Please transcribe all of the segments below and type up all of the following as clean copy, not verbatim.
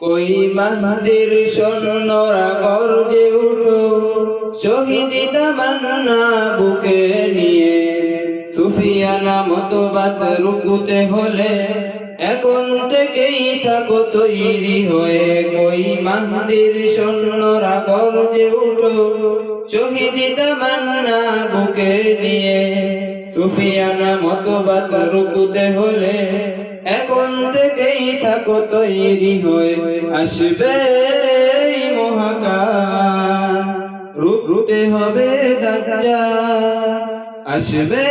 কই মাহদির সৈন্যরা গর্জে উঠো, শহীদি তামান্না বুকে নিয়ে। সুফিয়ানা মতবাদ রুকুতে হলে এখন থেকেই থাকো তৈরি হয়ে। কই মাহদির সৈন্যরা গর্জে উঠো, শহীদি তামান্না বুকে নিয়ে। সুফিয়ানা মতবাদ রুকুতে হলে এখন থেকেই থাকো তৈরি হয়ে। আসবে এই মহাকাল, রুখতে হবে দাজ্জাল। আসবে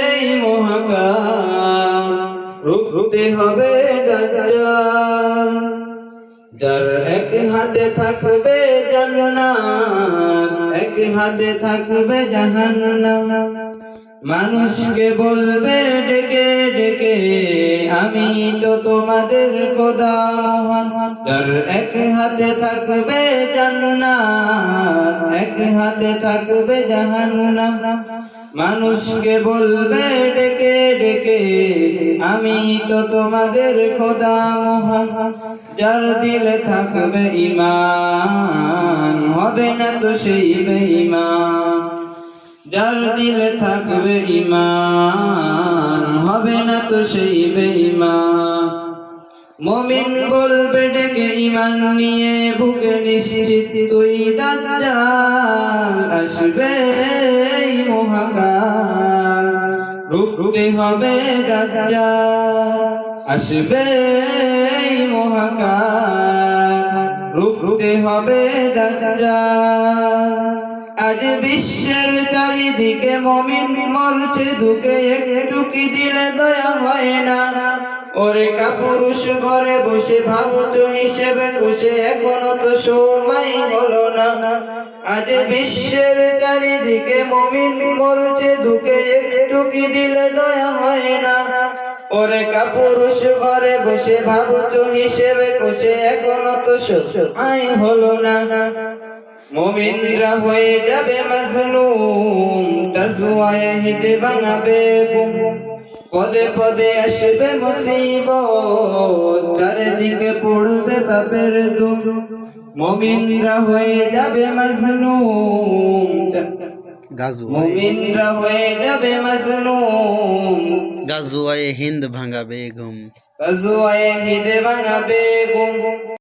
এই মহাকাল, রুখতে হবে দাজ্জাল। যার এক হাতে থাকবে জান্নাত, এক হাতে থাকবে জাহান্নাম। মানুষকে বলবে ডেকে ডেকে, আমি তো তোমাদের খোদা মহান। যার এক হাতে থাকবে জান্নাত, এক হাতে থাকবে জাহান্নাম। মানুষকে বলবে ডেকে ডেকে, আমি তো তোমাদের খোদা মহান। যার দিলে থাকবে ঈমান, হবে না তো সেই বেঈমান। যার দিলে থাকবে ঈমান, হবে না তো সেই বেঈমান। মুমিন বলবে ডেকে ঈমান নিয়ে বুকে নিশ্চিত, তুই দাজ্জাল আসবে এই মহাকাল, রুখতে হবে দাজ্জাল। আসবে এই মহাকাল, রুখতে হবে দাজ্জাল। আজ বিশ্বের চারিদিকে মুমিন মরছে ধুকে, একটু কি দিলে দয়া হয় না? ওরে কাপুরুষ ঘরে বসে ভাবছো হিসেবে খুশে, এখনো তো সময় হলো না। আজ বিশ্বের চারিদিকে মুমিন মরছে ধুকে, একটু কি দিলে দয়া হয় না? ওরে কাপুরুষ ঘরে বসে ভাবছো হিসেবে খুশে, এখনো তো সময় হলো না। মুমিনরা হয়ে যাবে মাজলুম, তাজওয়ায়ে হিতে ভাঙাবে ঘুম। পদে পদে আসবে মুসিবত, চারিদিকে পড়বে পাপের ধুম। মুমিনরা হয়ে যাবে মাজলুম, মুমিনরা হয়ে যাবে মাজলুম। গাজওয়ায়ে হিন্দ ভাঙাবে ঘুম, গাজওয়ায়ে হিন্দ ভাঙাবে ঘুম।